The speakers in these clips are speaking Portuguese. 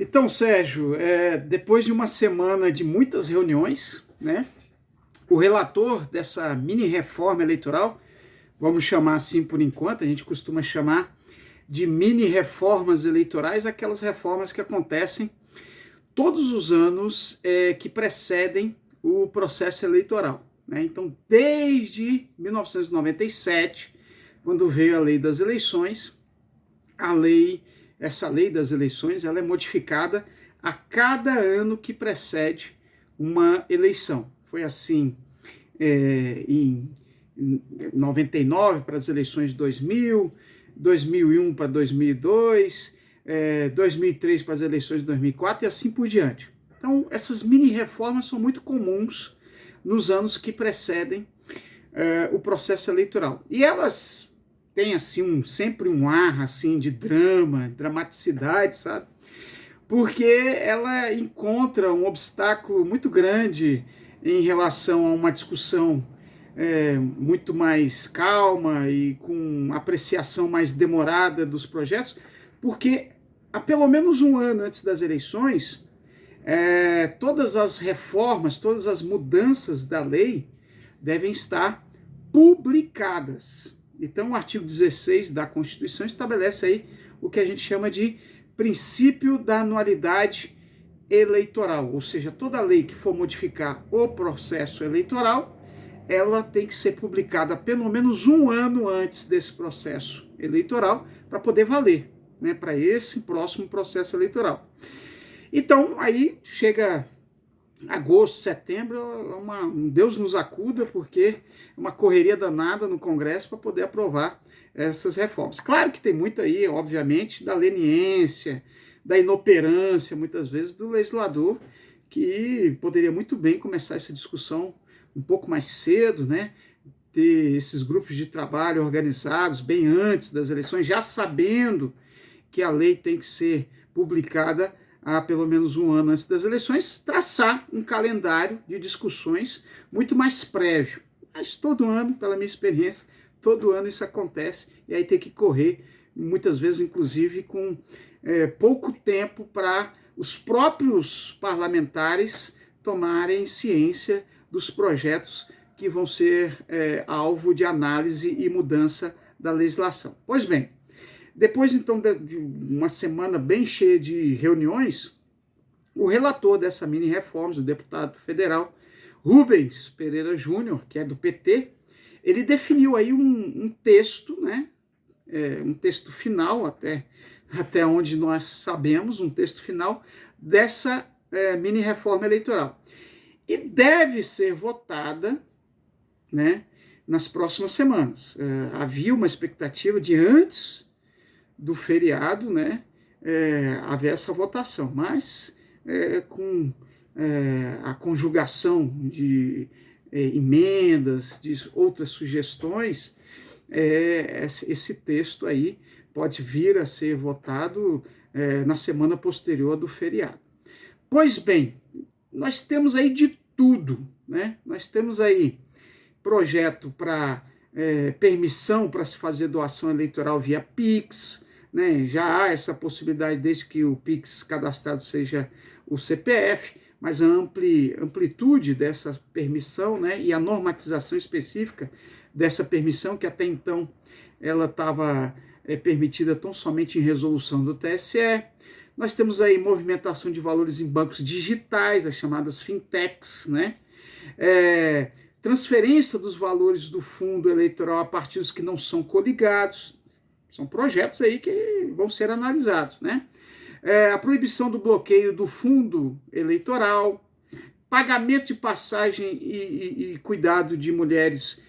Então, Sérgio, depois de uma semana de muitas reuniões, né, o relator dessa mini reforma eleitoral, vamos chamar assim por enquanto, a gente costuma chamar de mini reformas eleitorais, aquelas reformas que acontecem todos os anos que precedem o processo eleitoral, né? Então, desde 1997, quando veio a lei das eleições, a lei, essa lei das eleições, ela é modificada a cada ano que precede uma eleição. Foi assim em 99 para as eleições de 2000, 2001 para 2002, 2003 para as eleições de 2004 e assim por diante. Então, essas mini reformas são muito comuns nos anos que precedem o processo eleitoral. E elas têm assim sempre um ar assim de drama, dramaticidade, sabe? Porque ela encontra um obstáculo muito grande em relação a uma discussão muito mais calma e com apreciação mais demorada dos projetos, porque há pelo menos um ano antes das eleições, todas as reformas, todas as mudanças da lei devem estar publicadas. Então, o artigo 16 da Constituição estabelece aí o que a gente chama de princípio da anualidade eleitoral, ou seja, toda lei que for modificar o processo eleitoral, ela tem que ser publicada pelo menos um ano antes desse processo eleitoral para poder valer, né, para esse próximo processo eleitoral. Então, aí chega agosto, setembro, Deus nos acuda, porque é uma correria danada no Congresso para poder aprovar essas reformas. Claro que tem muito aí, obviamente, da leniência, da inoperância, muitas vezes, do legislador, que poderia muito bem começar essa discussão um pouco mais cedo, né? Ter esses grupos de trabalho organizados bem antes das eleições, já sabendo que a lei tem que ser publicada há pelo menos um ano antes das eleições, traçar um calendário de discussões muito mais prévio. Mas todo ano, pela minha experiência, todo ano isso acontece e aí tem que correr, muitas vezes, inclusive, com pouco tempo para os próprios parlamentares tomarem ciência dos projetos que vão ser alvo de análise e mudança da legislação. Pois bem, depois, então, de uma semana bem cheia de reuniões, o relator dessa mini-reforma, o deputado federal Rubens Pereira Júnior, que é do PT, ele definiu aí um texto, né, um texto final, até onde nós sabemos, um texto final dessa mini-reforma eleitoral. E deve ser votada, né, nas próximas semanas. Havia uma expectativa de antes do feriado, né, haver essa votação, mas com a conjugação de emendas, de outras sugestões, esse texto aí pode vir a ser votado na semana posterior do feriado. Pois bem, nós temos aí de tudo, né? Nós temos aí projeto para permissão para se fazer doação eleitoral via Pix, né? Já há essa possibilidade desde que o Pix cadastrado seja o CPF, mas a amplitude dessa permissão, né, e a normatização específica dessa permissão, que até então ela estava permitida tão somente em resolução do TSE. Nós temos aí movimentação de valores em bancos digitais, as chamadas fintechs, né? Transferência dos valores do fundo eleitoral a partidos que não são coligados. São projetos aí que vão ser analisados, né? A proibição do bloqueio do fundo eleitoral, pagamento de passagem e cuidado de mulheres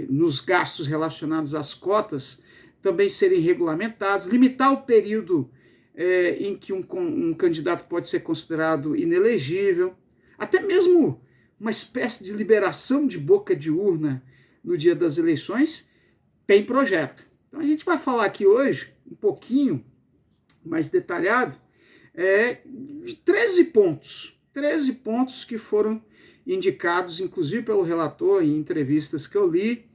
nos gastos relacionados às cotas também serem regulamentados, limitar o período em que um candidato pode ser considerado inelegível, até mesmo uma espécie de liberação de boca de urna no dia das eleições, tem projeto. Então a gente vai falar aqui hoje um pouquinho mais detalhado de 13 pontos que foram indicados, inclusive pelo relator em entrevistas que eu li,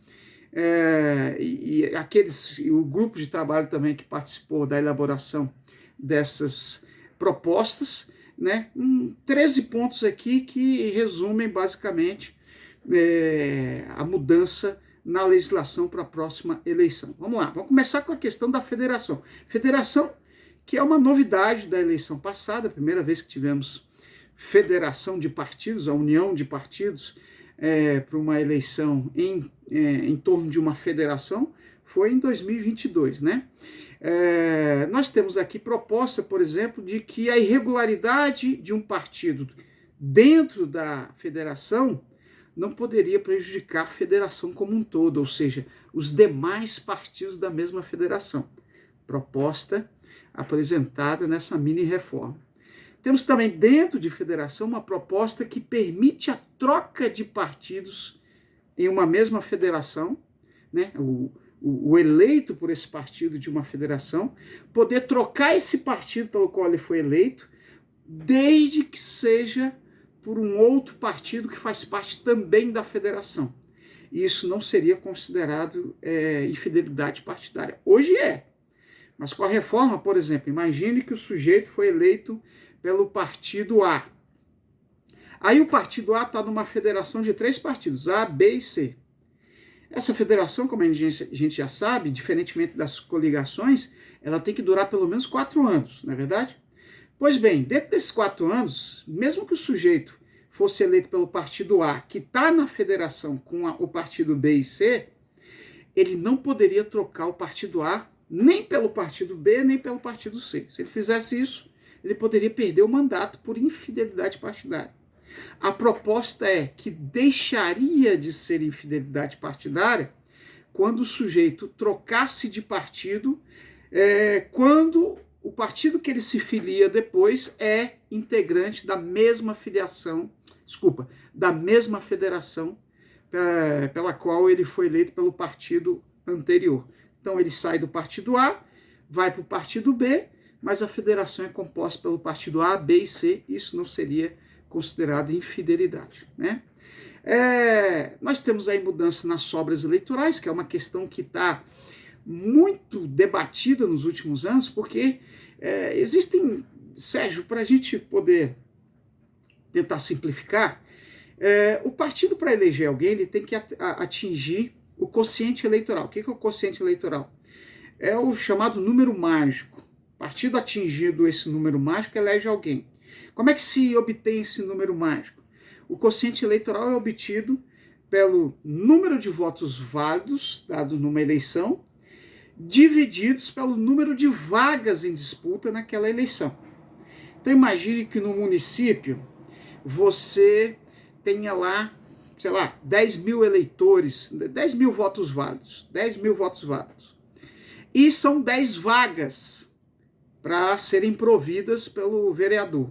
e o grupo de trabalho também que participou da elaboração propostas, né? 13 pontos aqui que resumem basicamente a mudança na legislação para a próxima eleição. Vamos lá, vamos começar com a questão da federação. Federação, que é uma novidade da eleição passada, a primeira vez que tivemos federação de partidos, a união de partidos para uma eleição em torno de uma federação, foi em 2022, né? Nós temos aqui proposta, por exemplo, de que a irregularidade de um partido dentro da federação não poderia prejudicar a federação como um todo, ou seja, os demais partidos da mesma federação. Proposta apresentada nessa mini-reforma. Temos também dentro de federação uma proposta que permite a troca de partidos em uma mesma federação, né? O eleito por esse partido de uma federação, poder trocar esse partido pelo qual ele foi eleito, desde que seja por um outro partido que faz parte também da federação. E isso não seria considerado infidelidade partidária. Hoje é. Mas com a reforma, por exemplo, imagine que o sujeito foi eleito pelo partido A. Aí o partido A está numa federação de 3 partidos, A, B e C. Essa federação, como a gente já sabe, diferentemente das coligações, ela tem que durar pelo menos 4 anos, não é verdade? Pois bem, dentro desses 4 anos, mesmo que o sujeito fosse eleito pelo partido A, que está na federação com o partido B e C, ele não poderia trocar o partido A nem pelo partido B, nem pelo partido C. Se ele fizesse isso, ele poderia perder o mandato por infidelidade partidária. A proposta é que deixaria de ser infidelidade partidária quando o sujeito trocasse de partido, quando o partido que ele se filia depois é integrante da mesma filiação, da mesma federação pela qual ele foi eleito pelo partido anterior. Então ele sai do partido A, vai para o partido B, mas a federação é composta pelo partido A, B e C, isso não seria considerado infidelidade, né? Nós temos aí mudança nas sobras eleitorais, que é uma questão que está muito debatida nos últimos anos, porque existem, Sérgio, para a gente poder tentar simplificar, o partido para eleger alguém ele tem que atingir o quociente eleitoral. O que é o quociente eleitoral? É o chamado número mágico. Partido atingido esse número mágico elege alguém. Como é que se obtém esse número mágico? O quociente eleitoral é obtido pelo número de votos válidos, dado numa eleição, divididos pelo número de vagas em disputa naquela eleição. Então imagine que no município você tenha lá, sei lá, 10 mil eleitores, 10 mil votos válidos, 10 mil votos válidos. E são 10 vagas para serem providas pelo vereador.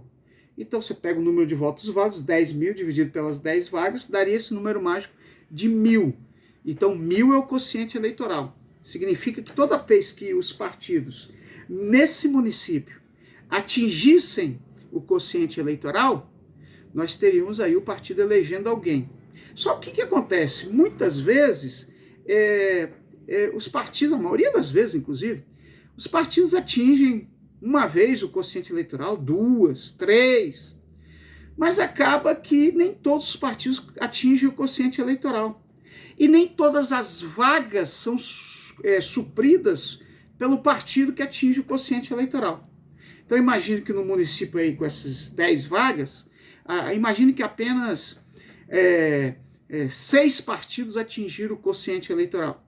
Então você pega o número de votos válidos, 10 mil dividido pelas 10 vagas, daria esse número mágico de 1000. Então 1000 é o quociente eleitoral. Significa que toda vez que os partidos nesse município atingissem o quociente eleitoral, nós teríamos aí o partido elegendo alguém. Só que o que acontece? Muitas vezes, os partidos, a maioria das vezes inclusive, os partidos atingem uma vez o quociente eleitoral, 2, 3, mas acaba que nem todos os partidos atingem o quociente eleitoral. E nem todas as vagas são supridas pelo partido que atinge o quociente eleitoral. Então imagine que no município aí com essas 10 vagas, imagine que apenas 6 partidos atingiram o quociente eleitoral.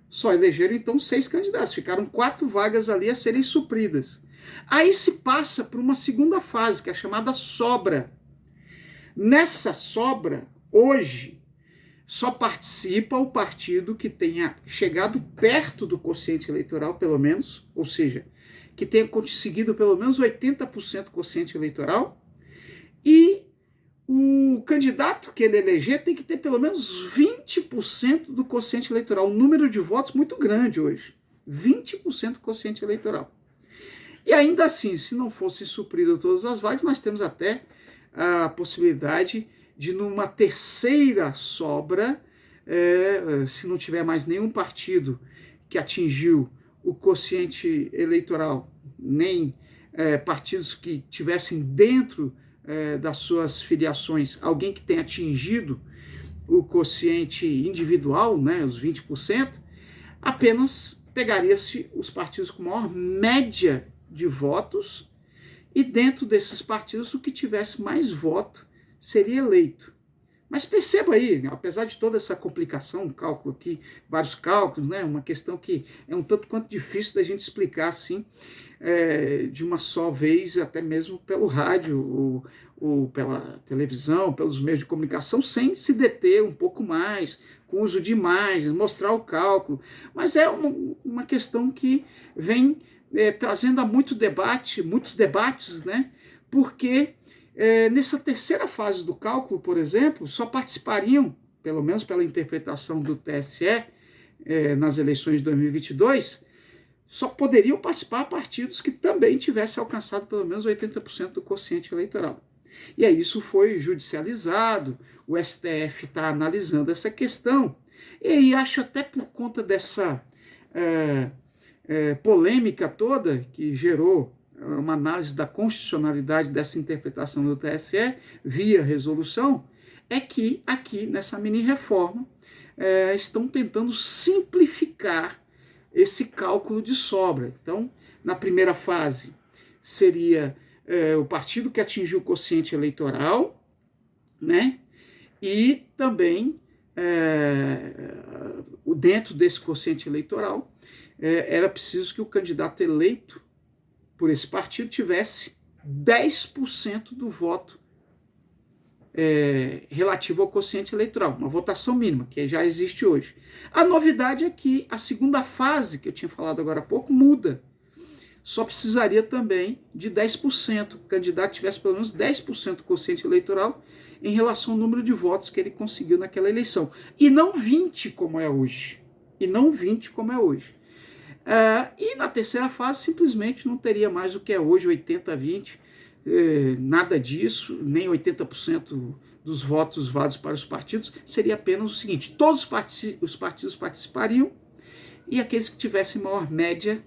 Só elegeram então 6 candidatos, ficaram 4 vagas ali a serem supridas. Aí se passa para uma segunda fase, que é a chamada sobra. Nessa sobra, hoje, só participa o partido que tenha chegado perto do quociente eleitoral, pelo menos, ou seja, que tenha conseguido pelo menos 80% do quociente eleitoral, e o candidato que ele eleger tem que ter pelo menos 20% do quociente eleitoral, um número de votos muito grande hoje, 20% do quociente eleitoral. E ainda assim, se não fossem supridas todas as vagas, nós temos até a possibilidade de, numa terceira sobra, se não tiver mais nenhum partido que atingiu o quociente eleitoral, nem partidos que tivessem dentro das suas filiações alguém que tenha atingido o quociente individual, né, os 20%, apenas pegaria-se os partidos com maior média de votos e dentro desses partidos o que tivesse mais voto seria eleito. Mas perceba aí, apesar de toda essa complicação, um cálculo aqui, vários cálculos, né, uma questão que é um tanto quanto difícil da gente explicar assim, de uma só vez, até mesmo pelo rádio ou pela televisão, pelos meios de comunicação, sem se deter um pouco mais, com uso de imagens, mostrar o cálculo. Mas é uma questão que vem trazendo a muitos debates, né, porque nessa terceira fase do cálculo, por exemplo, só participariam, pelo menos pela interpretação do TSE, nas eleições de 2022, só poderiam participar partidos que também tivessem alcançado pelo menos 80% do quociente eleitoral. E aí isso foi judicializado, o STF está analisando essa questão, e aí acho até por conta dessa polêmica toda que gerou uma análise da constitucionalidade dessa interpretação do TSE via resolução, é que aqui nessa mini-reforma estão tentando simplificar esse cálculo de sobra. Então, na primeira fase, seria o partido que atingiu o quociente eleitoral, né? E também, dentro desse quociente eleitoral, era preciso que o candidato eleito por esse partido tivesse 10% do voto relativo ao quociente eleitoral, uma votação mínima, que já existe hoje. A novidade é que a segunda fase, que eu tinha falado agora há pouco, muda. Só precisaria também de 10%, o candidato tivesse pelo menos 10% do quociente eleitoral em relação ao número de votos que ele conseguiu naquela eleição. E não 20%, como é hoje. E na terceira fase, simplesmente não teria mais o que é hoje, 80-20%, nada disso, nem 80% dos votos válidos para os partidos, seria apenas o seguinte: todos os partidos participariam e aqueles que tivessem maior média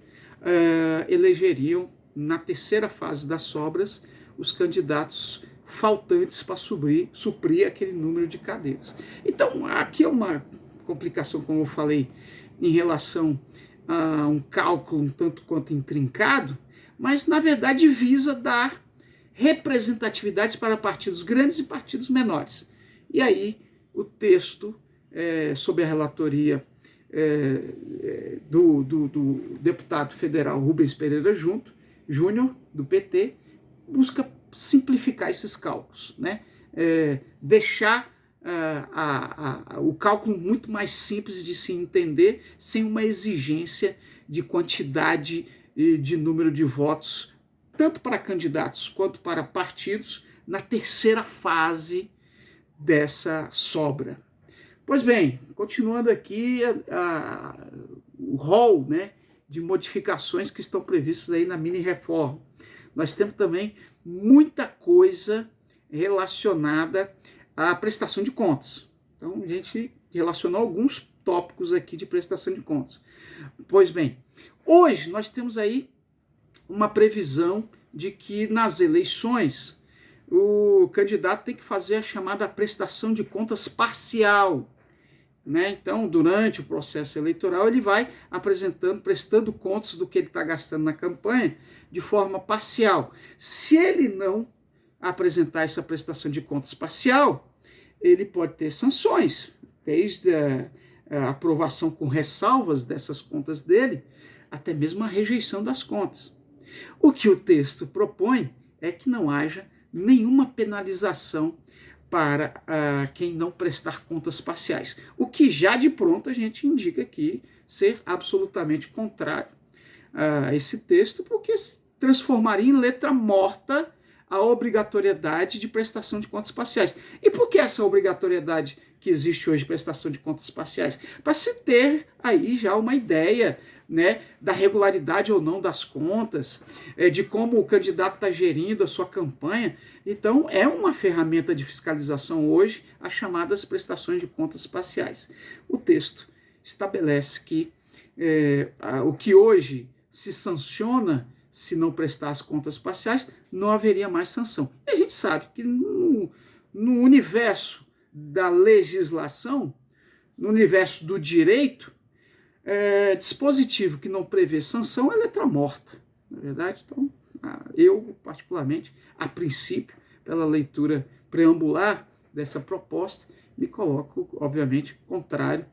elegeriam, na terceira fase das sobras, os candidatos faltantes para suprir aquele número de cadeiras. Então, aqui é uma complicação, como eu falei, em relação a um cálculo um tanto quanto intrincado, mas, na verdade, visa dar representatividades para partidos grandes e partidos menores. E aí, o texto, sob a relatoria do deputado federal Rubens Pereira Júnior, do PT, busca simplificar esses cálculos, né? Deixar o cálculo muito mais simples de se entender, sem uma exigência de quantidade e de número de votos, tanto para candidatos quanto para partidos, na terceira fase dessa sobra. Pois bem, continuando aqui o rol, né, de modificações que estão previstas aí na mini-reforma. Nós temos também muita coisa relacionada à prestação de contas. Então, a gente relacionou alguns tópicos aqui de prestação de contas. Pois bem, hoje nós temos aí uma previsão de que nas eleições o candidato tem que fazer a chamada prestação de contas parcial, né? Então, durante o processo eleitoral, ele vai prestando contas do que ele está gastando na campanha de forma parcial. Se ele não apresentar essa prestação de contas parcial, ele pode ter sanções, desde a aprovação com ressalvas dessas contas dele, até mesmo a rejeição das contas. O que o texto propõe é que não haja nenhuma penalização para quem não prestar contas parciais. O que já de pronto a gente indica aqui ser absolutamente contrário a esse texto, porque transformaria em letra morta a obrigatoriedade de prestação de contas parciais. E por que essa obrigatoriedade que existe hoje de prestação de contas parciais? Para se ter aí já uma ideia, né, da regularidade ou não das contas, de como o candidato está gerindo a sua campanha. Então, é uma ferramenta de fiscalização hoje, as chamadas prestações de contas parciais. O texto estabelece que o que hoje se sanciona se não prestar as contas parciais, não haveria mais sanção. E a gente sabe que no universo da legislação, no universo do direito, dispositivo que não prevê sanção é letra morta, na verdade. Então, eu, particularmente, a princípio, pela leitura preambular dessa proposta, me coloco, obviamente, contrário,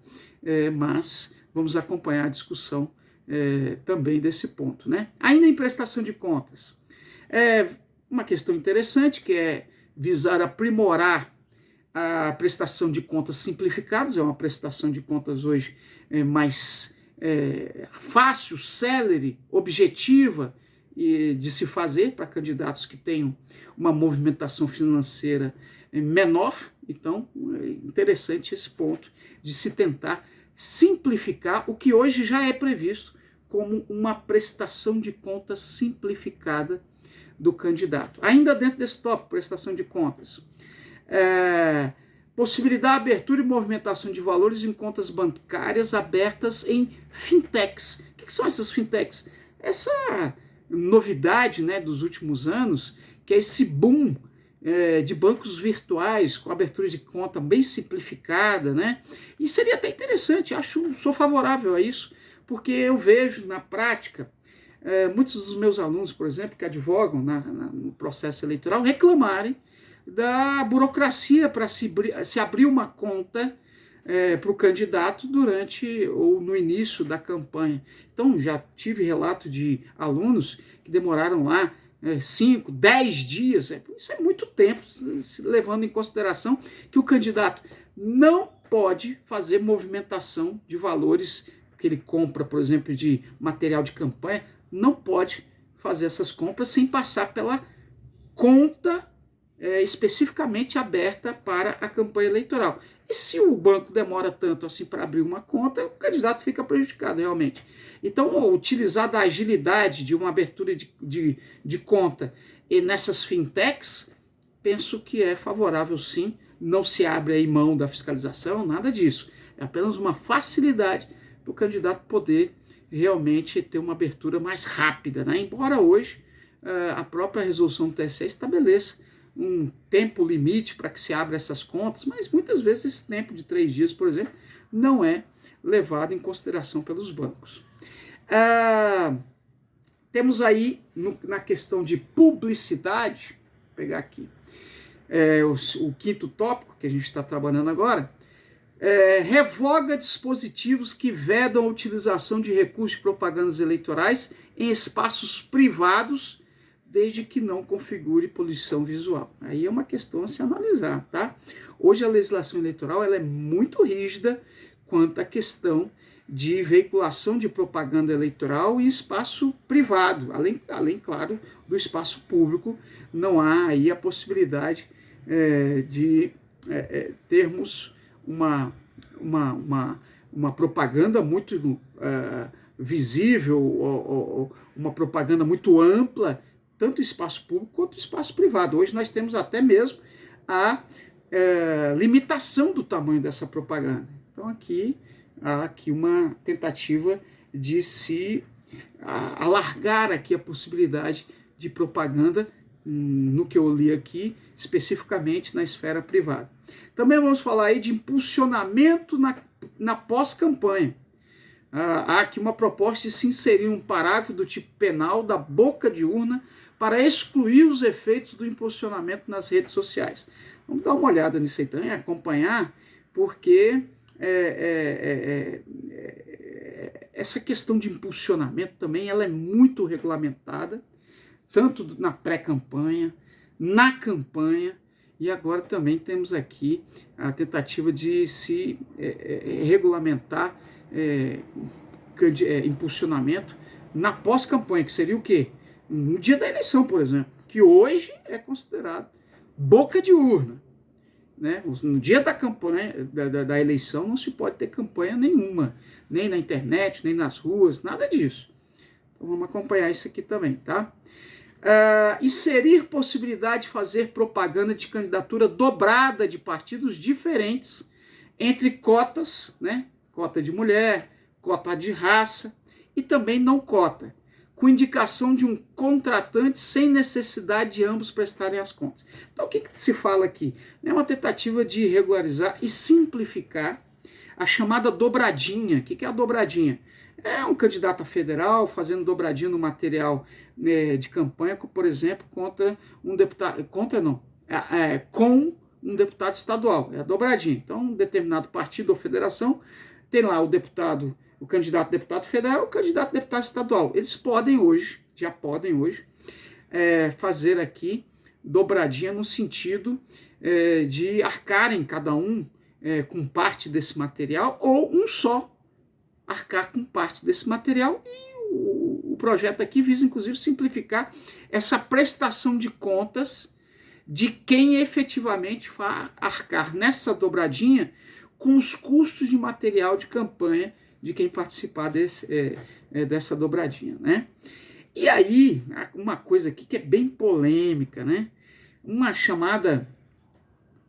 mas vamos acompanhar a discussão também desse ponto, né? Ainda em prestação de contas, uma questão interessante que é visar aprimorar a prestação de contas simplificadas, é uma prestação de contas hoje mais fácil, célere, objetiva de se fazer para candidatos que tenham uma movimentação financeira menor. Então, é interessante esse ponto de se tentar simplificar o que hoje já é previsto como uma prestação de contas simplificada do candidato. Ainda dentro desse tópico, prestação de contas, possibilitar a abertura e movimentação de valores em contas bancárias abertas em fintechs. O que são essas fintechs? Essa novidade, né, dos últimos anos, que é esse boom de bancos virtuais com abertura de conta bem simplificada, né? E seria até interessante, sou favorável a isso, porque eu vejo na prática muitos dos meus alunos, por exemplo, que advogam no processo eleitoral, reclamarem da burocracia para se abrir uma conta para o candidato durante ou no início da campanha. Então, já tive relato de alunos que demoraram lá 5, 10 dias. Isso é muito tempo, levando em consideração que o candidato não pode fazer movimentação de valores que ele compra, por exemplo, de material de campanha, não pode fazer essas compras sem passar pela conta especificamente aberta para a campanha eleitoral. E se o banco demora tanto assim para abrir uma conta, o candidato fica prejudicado realmente. Então, utilizar da agilidade de uma abertura de conta e nessas fintechs, penso que é favorável sim, não se abre aí mão da fiscalização, nada disso. É apenas uma facilidade para o candidato poder realmente ter uma abertura mais rápida, né? Embora hoje a própria resolução do TSE estabeleça um tempo limite para que se abra essas contas, mas muitas vezes esse tempo de 3 dias, por exemplo, não é levado em consideração pelos bancos. Temos aí, na questão de publicidade, vou pegar aqui o quinto tópico que a gente está trabalhando agora, revoga dispositivos que vedam a utilização de recursos de propagandas eleitorais em espaços privados, desde que não configure poluição visual. Aí é uma questão a se analisar, tá? Hoje a legislação eleitoral ela é muito rígida quanto à questão de veiculação de propaganda eleitoral em espaço privado, além claro, do espaço público. Não há aí a possibilidade de termos uma propaganda muito visível, ou uma propaganda muito ampla, tanto espaço público quanto espaço privado. Hoje nós temos até mesmo a limitação do tamanho dessa propaganda. Então há aqui uma tentativa de se alargar aqui a possibilidade de propaganda, no que eu li aqui, especificamente na esfera privada. Também vamos falar aí de impulsionamento na pós-campanha. Há aqui uma proposta de se inserir um parágrafo do tipo penal da boca de urna para excluir os efeitos do impulsionamento nas redes sociais. Vamos dar uma olhada nisso aí também, acompanhar, porque essa questão de impulsionamento também ela é muito regulamentada, tanto na pré-campanha, na campanha, e agora também temos aqui a tentativa de se regulamentar impulsionamento na pós-campanha, que seria o quê? No dia da eleição, por exemplo, que hoje é considerado boca de urna, né? No dia da campanha, da eleição, não se pode ter campanha nenhuma, nem na internet, nem nas ruas, nada disso. Então vamos acompanhar isso aqui também, tá? Inserir possibilidade de fazer propaganda de candidatura dobrada de partidos diferentes entre cotas, né? Cota de mulher, cota de raça e também não cota, com indicação de um contratante sem necessidade de ambos prestarem as contas. Então, o que se fala aqui? É uma tentativa de regularizar e simplificar a chamada dobradinha. O que é a dobradinha? É um candidato a federal fazendo dobradinha no material de campanha, por exemplo, contra um deputado, com um deputado estadual, é a dobradinha. Então, um determinado partido ou federação tem lá o candidato a deputado federal e o candidato a deputado estadual. Eles já podem hoje, fazer aqui dobradinha no sentido de arcarem cada um com parte desse material, ou um só arcar com parte desse material. E o projeto aqui visa, inclusive, simplificar essa prestação de contas de quem efetivamente vai arcar nessa dobradinha com os custos de material de campanha de quem participar dessa dobradinha, né? E aí, uma coisa aqui que é bem polêmica, né? Uma chamada,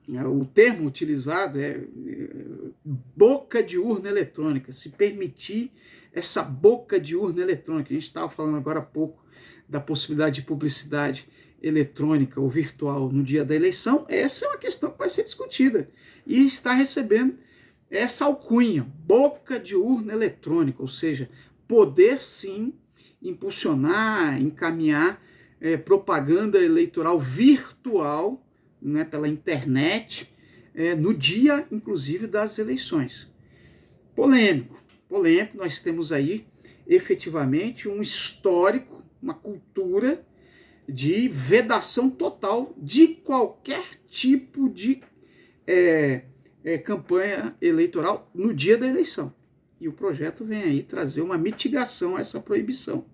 o termo utilizado é boca de urna eletrônica, se permitir essa boca de urna eletrônica. A gente estava falando agora há pouco da possibilidade de publicidade eletrônica ou virtual no dia da eleição. Essa é uma questão que vai ser discutida e está recebendo essa alcunha, boca de urna eletrônica, ou seja, poder sim impulsionar, encaminhar propaganda eleitoral virtual, né, pela internet, no dia, inclusive, das eleições. Polêmico, nós temos aí efetivamente um histórico, uma cultura de vedação total de qualquer tipo de campanha eleitoral no dia da eleição. E o projeto vem aí trazer uma mitigação a essa proibição.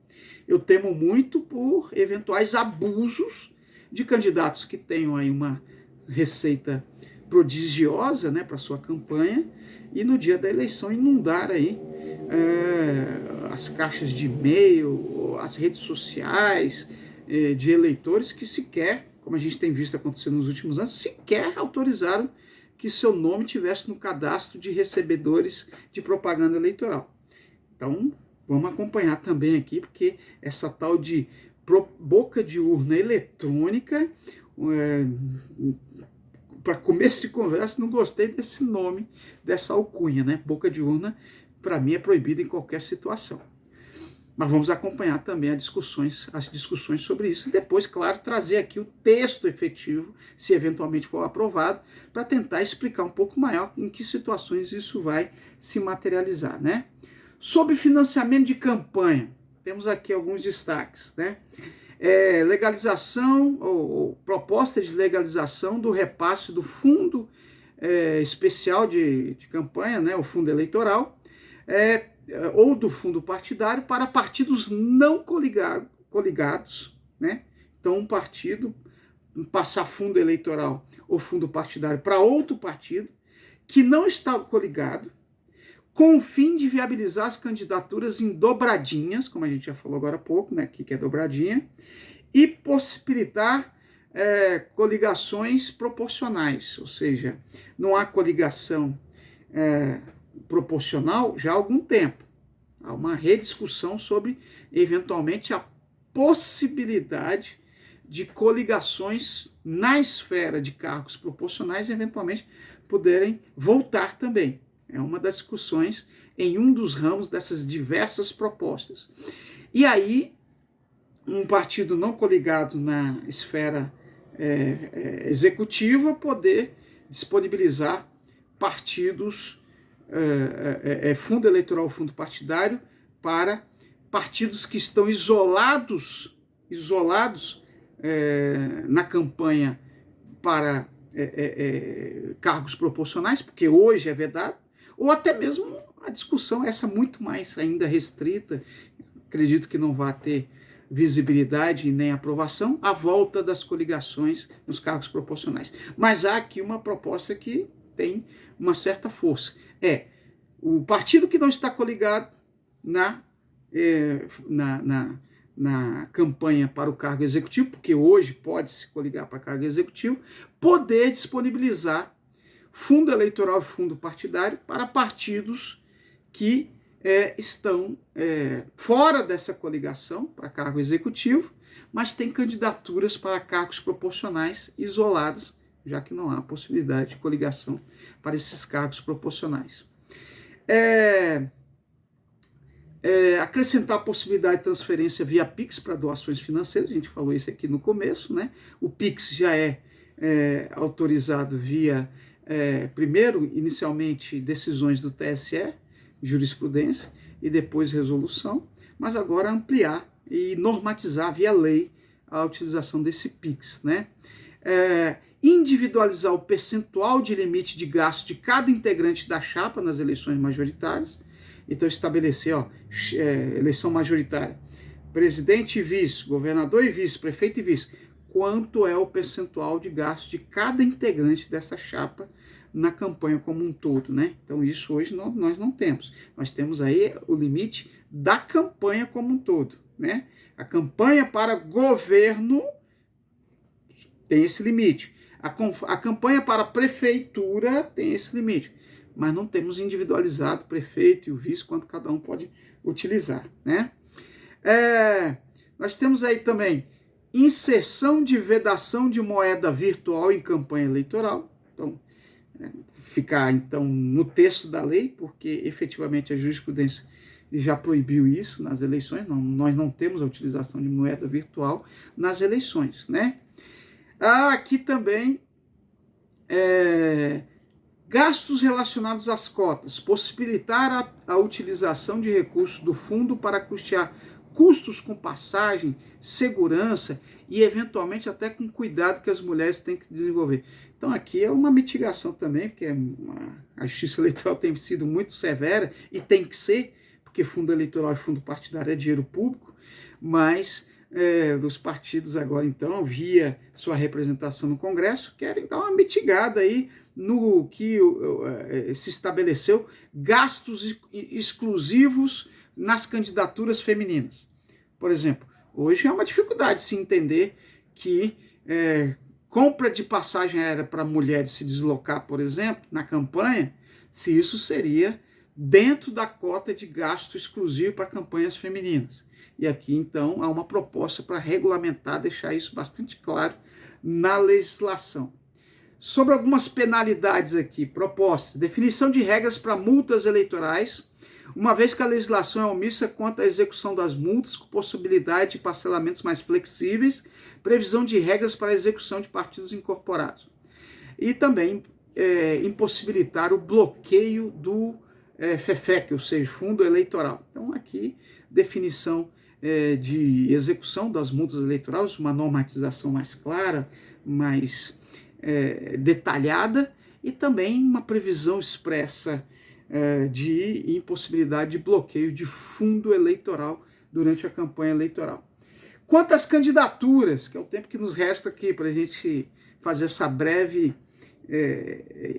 Eu temo muito por eventuais abusos de candidatos que tenham aí uma receita prodigiosa, né, para sua campanha, e no dia da eleição inundar aí as caixas de e-mail, as redes sociais de eleitores que sequer, como a gente tem visto acontecer nos últimos anos, sequer autorizaram que seu nome tivesse no cadastro de recebedores de propaganda eleitoral. Então, vamos acompanhar também aqui, porque essa tal de boca de urna eletrônica, para começo de conversa, não gostei desse nome, dessa alcunha, né? Boca de urna, para mim, é proibida em qualquer situação. Mas vamos acompanhar também as discussões sobre isso e depois, claro, trazer aqui o texto efetivo, se eventualmente for aprovado, para tentar explicar um pouco maior em que situações isso vai se materializar, né? Sobre financiamento de campanha, temos aqui alguns destaques, né? Legalização ou proposta de legalização do repasse do fundo especial de campanha, né? O fundo eleitoral, ou do fundo partidário para partidos não coligados, né? Então, um partido passar fundo eleitoral ou fundo partidário para outro partido que não está coligado, com o fim de viabilizar as candidaturas em dobradinhas, como a gente já falou agora há pouco, né? Que é dobradinha, e possibilitar coligações proporcionais, ou seja, não há coligação proporcional já há algum tempo. Há uma rediscussão sobre, eventualmente, a possibilidade de coligações na esfera de cargos proporcionais, eventualmente, poderem voltar também. É uma das discussões em um dos ramos dessas diversas propostas. E aí, um partido não coligado na esfera executiva poder disponibilizar partidos, fundo eleitoral, fundo partidário, para partidos que estão isolados na campanha para cargos proporcionais, porque hoje é vedado, ou até mesmo a discussão essa muito mais ainda restrita, acredito que não vai ter visibilidade e nem aprovação, a volta das coligações nos cargos proporcionais. Mas há aqui uma proposta que tem uma certa força. O partido que não está coligado na campanha para o cargo executivo, porque hoje pode se coligar para cargo executivo, poder disponibilizar fundo eleitoral e fundo partidário para partidos que estão fora dessa coligação para cargo executivo, mas têm candidaturas para cargos proporcionais isolados, já que não há possibilidade de coligação para esses cargos proporcionais. Acrescentar a possibilidade de transferência via Pix para doações financeiras, a gente falou isso aqui no começo, né? O Pix já é autorizado via, primeiro, inicialmente, decisões do TSE, jurisprudência, e depois resolução, mas agora ampliar e normatizar via lei a utilização desse Pix, né? Individualizar o percentual de limite de gasto de cada integrante da chapa nas eleições majoritárias. Então, estabelecer, eleição majoritária, presidente e vice, governador e vice, prefeito e vice, quanto é o percentual de gasto de cada integrante dessa chapa na campanha como um todo, né? Então, isso hoje nós não temos. Nós temos aí o limite da campanha como um todo, né? A campanha para governo tem esse limite. A campanha para prefeitura tem esse limite. Mas não temos individualizado o prefeito e o vice, quanto cada um pode utilizar, né? Nós temos aí também inserção de vedação de moeda virtual em campanha eleitoral. Então, ficar então no texto da lei, porque efetivamente a jurisprudência já proibiu isso nas eleições. Nós não temos a utilização de moeda virtual nas eleições, né? Aqui também gastos relacionados às cotas, possibilitar a utilização de recursos do fundo para custear custos com passagem, segurança e eventualmente até com cuidado que as mulheres têm que desenvolver. Então aqui é uma mitigação também, porque a justiça eleitoral tem sido muito severa e tem que ser, porque fundo eleitoral e fundo partidário é dinheiro público, mas os partidos agora então, via sua representação no Congresso, querem dar uma mitigada aí no que se estabeleceu gastos exclusivos nas candidaturas femininas. Por exemplo, hoje é uma dificuldade se entender que compra de passagem aérea para mulheres se deslocar, por exemplo, na campanha, se isso seria dentro da cota de gasto exclusivo para campanhas femininas. E aqui, então, há uma proposta para regulamentar, deixar isso bastante claro na legislação. Sobre algumas penalidades aqui propostas: definição de regras para multas eleitorais, uma vez que a legislação é omissa quanto à execução das multas, com possibilidade de parcelamentos mais flexíveis, previsão de regras para a execução de partidos incorporados. E também impossibilitar o bloqueio do FEFEC, ou seja, Fundo Eleitoral. Então aqui, definição de execução das multas eleitorais, uma normatização mais clara, mais detalhada, e também uma previsão expressa de impossibilidade de bloqueio de fundo eleitoral durante a campanha eleitoral. Quanto às candidaturas, que é o tempo que nos resta aqui para a gente fazer essa breve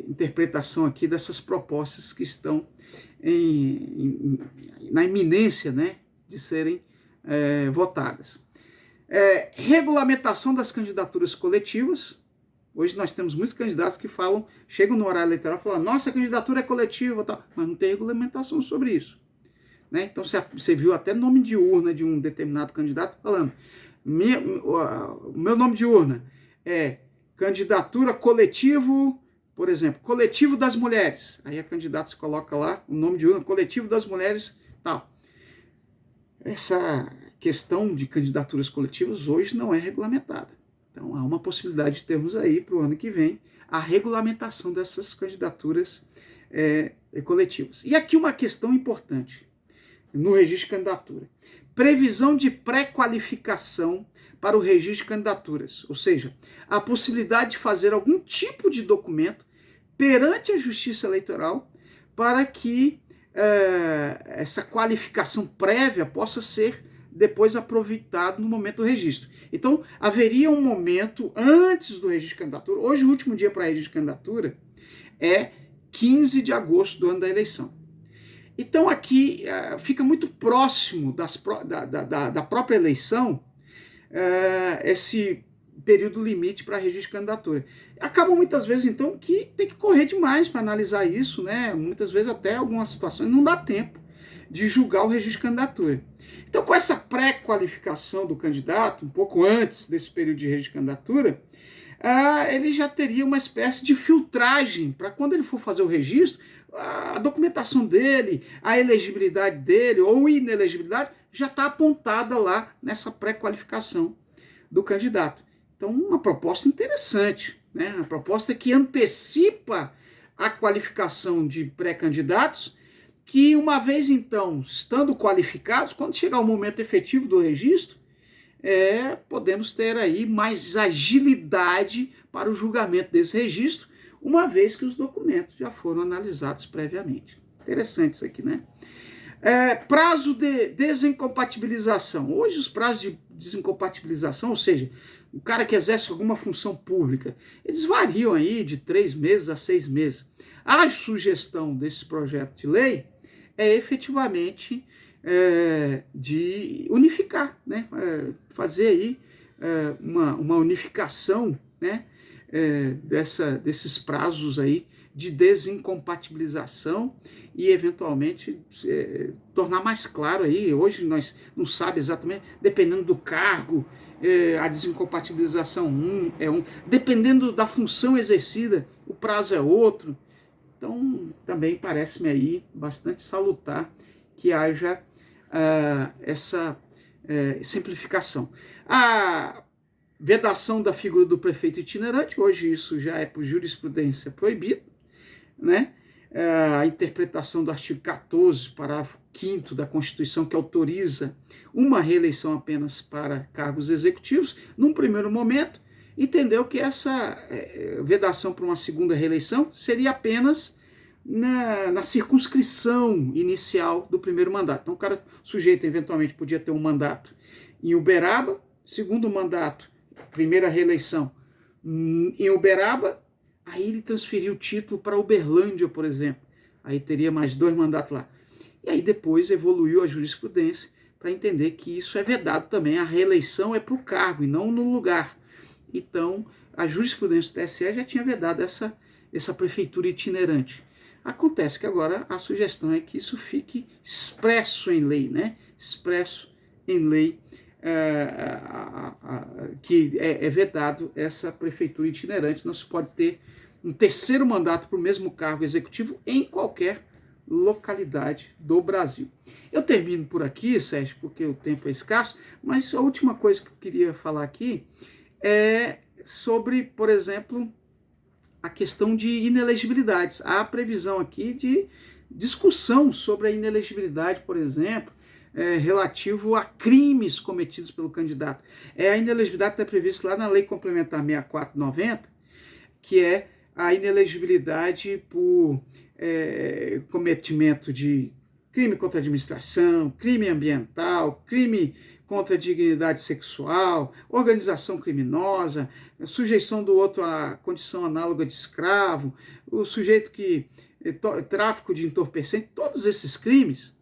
interpretação aqui dessas propostas que estão na iminência, né, de serem votadas. Regulamentação das candidaturas coletivas. Hoje nós temos muitos candidatos que chegam no horário eleitoral e falam: nossa candidatura é coletiva, tal, mas não tem regulamentação sobre isso, né? Então você viu até nome de urna de um determinado candidato falando: meu nome de urna é candidatura coletivo, por exemplo, coletivo das mulheres. Aí a candidata se coloca lá o nome de urna, coletivo das mulheres, tal. Essa questão de candidaturas coletivas hoje não é regulamentada. Então há uma possibilidade de termos aí para o ano que vem a regulamentação dessas candidaturas coletivas. E aqui uma questão importante no registro de candidatura: previsão de pré-qualificação para o registro de candidaturas, ou seja, a possibilidade de fazer algum tipo de documento perante a Justiça Eleitoral para que essa qualificação prévia possa ser depois aproveitado no momento do registro. Então, haveria um momento antes do registro de candidatura. Hoje, o último dia para registro de candidatura é 15 de agosto do ano da eleição. Então, aqui fica muito próximo da própria eleição esse período limite para registro de candidatura. Acaba muitas vezes, então, que tem que correr demais para analisar isso, né? Muitas vezes até algumas situações não dá tempo de julgar o registro de candidatura. Então, com essa pré-qualificação do candidato, um pouco antes desse período de registro de candidatura, ele já teria uma espécie de filtragem para quando ele for fazer o registro, a documentação dele, a elegibilidade dele ou inelegibilidade já está apontada lá nessa pré-qualificação do candidato. Então, uma proposta interessante, né? Uma proposta que antecipa a qualificação de pré-candidatos, que uma vez então, estando qualificados, quando chegar o momento efetivo do registro, podemos ter aí mais agilidade para o julgamento desse registro, uma vez que os documentos já foram analisados previamente. Interessante isso aqui, né? Prazo de desincompatibilização. Hoje os prazos de desincompatibilização, ou seja, o cara que exerce alguma função pública, eles variam aí de 3 meses a 6 meses. A sugestão desse projeto de lei é efetivamente de unificar, né? Fazer aí uma unificação, né? Desses prazos aí de desincompatibilização e eventualmente tornar mais claro aí. Hoje nós não sabemos exatamente, dependendo do cargo, a desincompatibilização é um, dependendo da função exercida, o prazo é outro. Então também parece-me aí bastante salutar que haja essa simplificação. A vedação da figura do prefeito itinerante, hoje isso já é por jurisprudência proibido, né? A interpretação do artigo 14, parágrafo 5º da Constituição, que autoriza uma reeleição apenas para cargos executivos, num primeiro momento, entendeu que essa vedação para uma segunda reeleição seria apenas na circunscrição inicial do primeiro mandato. Então, o sujeito eventualmente podia ter um mandato em Uberaba, segundo mandato, primeira reeleição em Uberaba, aí ele transferiu o título para Uberlândia, por exemplo. Aí teria mais 2 mandatos lá. E aí depois evoluiu a jurisprudência para entender que isso é vedado também. A reeleição é para o cargo e não no lugar. Então, a jurisprudência do TSE já tinha vedado essa prefeitura itinerante. Acontece que agora a sugestão é que isso fique expresso em lei, né? Expresso em lei, que é vedado essa prefeitura itinerante. Não se pode ter um terceiro mandato para o mesmo cargo executivo em qualquer localidade do Brasil. Eu termino por aqui, Sérgio, porque o tempo é escasso, mas a última coisa que eu queria falar aqui é sobre, por exemplo, a questão de inelegibilidades. Há previsão aqui de discussão sobre a inelegibilidade, por exemplo, relativo a crimes cometidos pelo candidato. A inelegibilidade está prevista lá na Lei Complementar 6490, que é a inelegibilidade por cometimento de crime contra a administração, crime ambiental, crime contra a dignidade sexual, organização criminosa, sujeição do outro à condição análoga de escravo, o sujeito que tráfico de entorpecente, todos esses crimes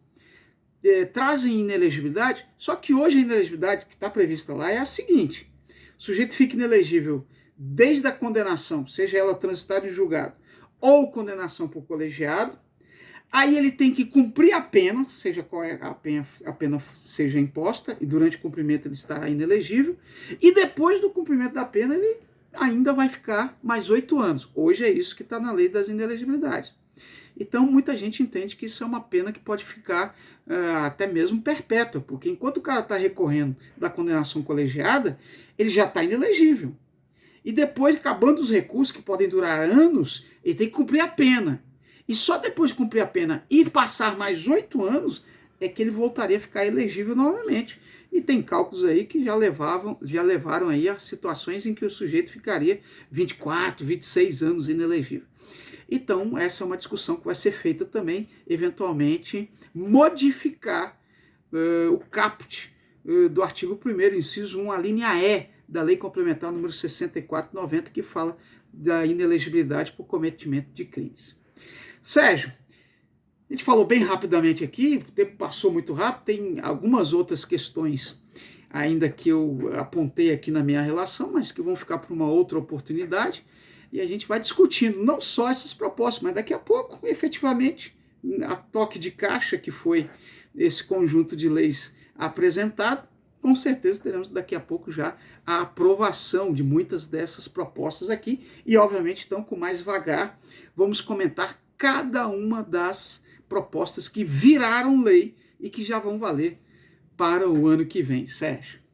trazem inelegibilidade, só que hoje a inelegibilidade que está prevista lá é a seguinte: o sujeito fica inelegível desde a condenação, seja ela transitada em julgado, ou condenação por colegiado. Aí ele tem que cumprir a pena, seja qual é a pena seja imposta, e durante o cumprimento ele estará inelegível, e depois do cumprimento da pena ele ainda vai ficar mais 8 anos. Hoje é isso que está na lei das inelegibilidades. Então muita gente entende que isso é uma pena que pode ficar até mesmo perpétua, porque enquanto o cara está recorrendo da condenação colegiada, ele já está inelegível. E depois, acabando os recursos, que podem durar anos, ele tem que cumprir a pena. E só depois de cumprir a pena e passar mais 8 anos é que ele voltaria a ficar elegível novamente. E tem cálculos aí que já levaram aí a situações em que o sujeito ficaria 24, 26 anos inelegível. Então, essa é uma discussão que vai ser feita também, eventualmente, modificar o caput do artigo 1º, inciso 1, a linha E da Lei Complementar número 6490, que fala da inelegibilidade por cometimento de crimes. Sérgio, a gente falou bem rapidamente aqui, o tempo passou muito rápido, tem algumas outras questões ainda que eu apontei aqui na minha relação, mas que vão ficar para uma outra oportunidade, e a gente vai discutindo não só essas propostas, mas daqui a pouco, efetivamente, a toque de caixa que foi esse conjunto de leis apresentado, com certeza teremos daqui a pouco já a aprovação de muitas dessas propostas aqui e, obviamente, então, com mais vagar, vamos comentar cada uma das propostas que viraram lei e que já vão valer para o ano que vem, Sérgio.